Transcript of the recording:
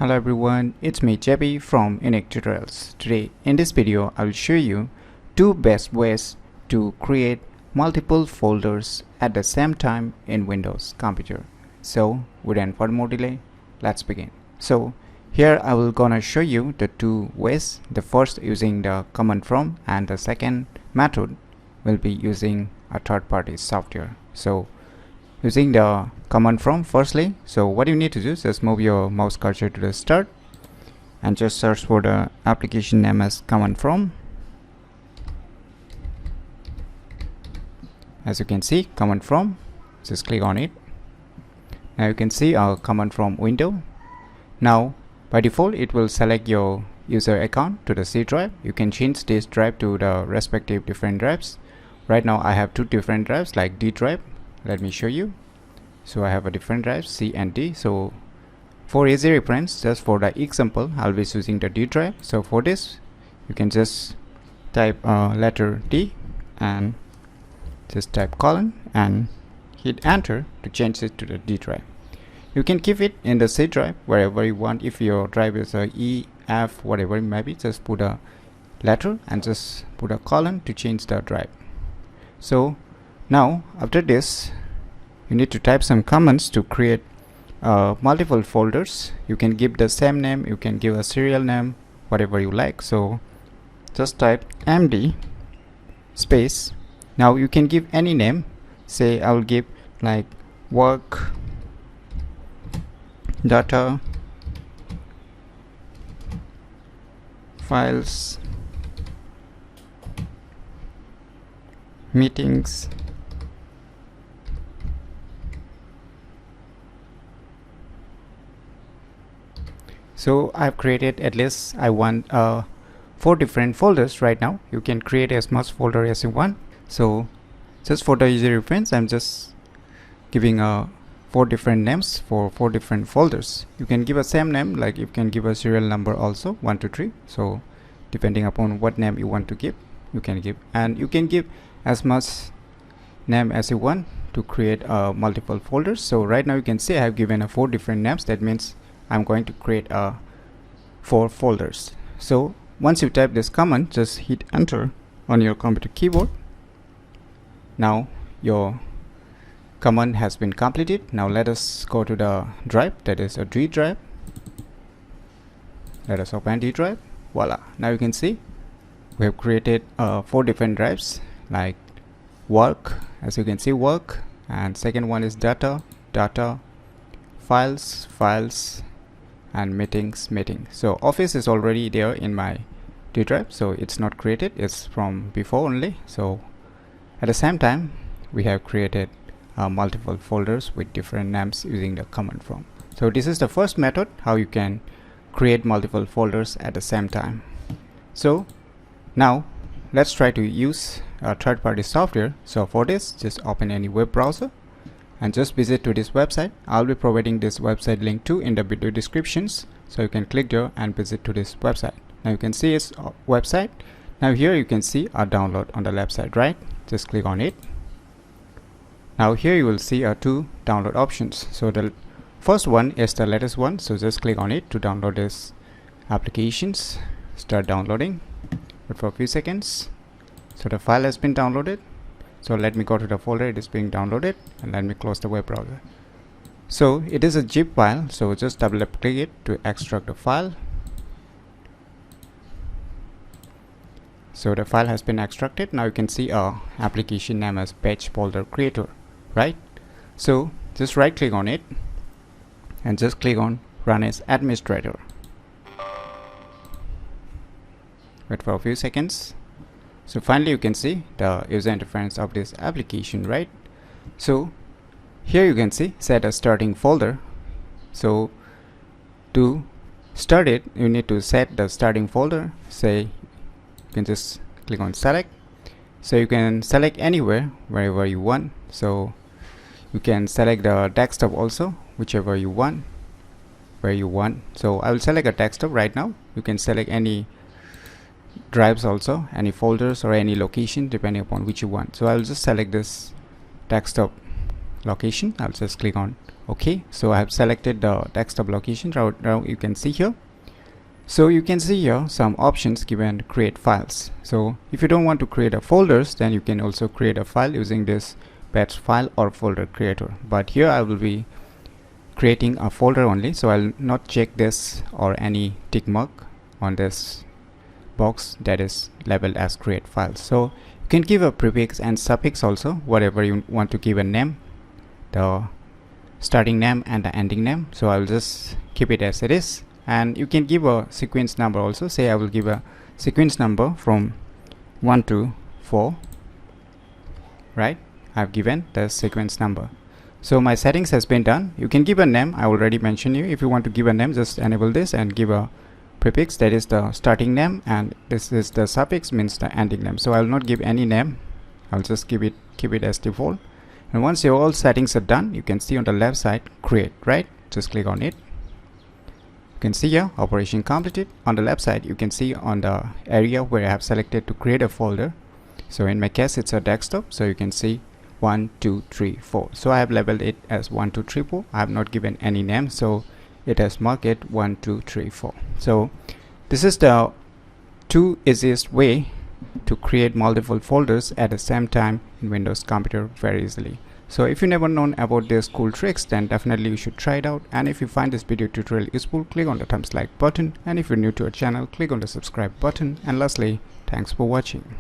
Hello everyone, it's me JB from UniqueTutorials. Today in this video I will show you two best ways to create multiple folders at the same time in Windows computer. So without further more delay, let's begin. So here I will gonna show you the two ways. The first using the command from, and the second method will be using a third-party software. So using the command from firstly, so what you need to do is just move your mouse cursor to the start and just search for the application name as command from. As you can see, command from, just click on it. Now you can see our command from window. Now by default it will select your user account to the C drive. You can change this drive to the respective different drives. Right now I have two different drives like D drive. Let me show you. So I have a different drive C and D. So for easy reference, just for the example, I'll be using the D drive. So for this you can just type letter D and just type colon and hit enter to change it to the D drive. You can keep it in the C drive wherever you want. If your drive is a E, F, whatever it may be, just put a letter and just put a colon to change the drive. So now after this you need to type some commands to create multiple folders. You can give the same name, you can give a serial name, whatever you like. So just type md space. Now you can give any name. Say I will give like work, data, files, meetings, so I've created at least I want 4 different folders right now. You can create as much folder as you want. So just for the easy reference, I'm just giving 4 different names for 4 different folders. You can give a same name, like you can give a serial number also 1 2 3. So depending upon what name you want to give, you can give, and you can give as much name as you want to create multiple folders. So right now you can see I have given 4 different names. That means I'm going to create 4 folders. So once you type this command, just hit enter on your computer keyboard. Now your command has been completed. Now let us go to the drive, that is a D drive. Let us open D drive. Voila, now you can see we have created 4 different drives like work, as you can see work, and second one is data, files, and meetings. So office is already there in my D drive, so it's not created, it's from before only. So at the same time we have created multiple folders with different names using the command from. So this is the first method how you can create multiple folders at the same time. So now let's try to use third-party software. So for this, just open any web browser and just visit to this website. I'll be providing this website link too in the video descriptions, so you can click there and visit to this website. Now you can see its website. Now here you can see a download on the left side, right? Just click on it. Now here you will see 2 download options. So the first one is the latest one, so just click on it to download this applications. Start downloading. Wait for a few seconds. So the file has been downloaded. So let me go to the folder it is being downloaded, and let me close the web browser. So it is a zip file, so just double click it to extract the file. So the file has been extracted. Now you can see our application name as page folder creator, right? So just right click on it and just click on run as administrator. Wait for a few seconds. So finally you can see the user interface of this application, right? So here you can see set a starting folder. So to start it, you need to set the starting folder. Say you can just click on select. So you can select anywhere, wherever you want. So you can select the desktop also, whichever you want, where you want. So I will select a desktop right now. You can select any drives also, any folders or any location depending upon which you want. So I'll just select this desktop location. I'll just click on Okay, so I have selected the desktop location. Now you can see here. So you can see here some options given create files. So if you don't want to create a folders, then you can also create a file using this batch file or folder creator. But here I will be creating a folder only, so I'll not check this or any tick mark on this box that is labeled as create files. So you can give a prefix and suffix also, whatever you want to give a name, the starting name and the ending name. So I'll just keep it as it is, and you can give a sequence number also. Say I will give a sequence number from 1 to 4, right? I've given the sequence number. So my settings has been done. You can give a name. I already mentioned you, if you want to give a name, just enable this and give a prefix, that is the starting name, and this is the suffix, means the ending name. So I will not give any name. I'll just keep it as default. And once your all settings are done, you can see on the left side create, right? Just click on it. You can see here operation completed. On the left side you can see on the area where I have selected to create a folder. So in my case it's a desktop, so you can see 1 2 3 4. So I have labeled it as 1 2 3 4. I have not given any name, so it has marked it 1 2 3 4. So this is the two easiest way to create multiple folders at the same time in Windows computer very easily. So if you never known about these cool tricks, then definitely you should try it out. And if you find this video tutorial useful, click on the thumbs like button, and if you're new to our channel, click on the subscribe button. And lastly, thanks for watching.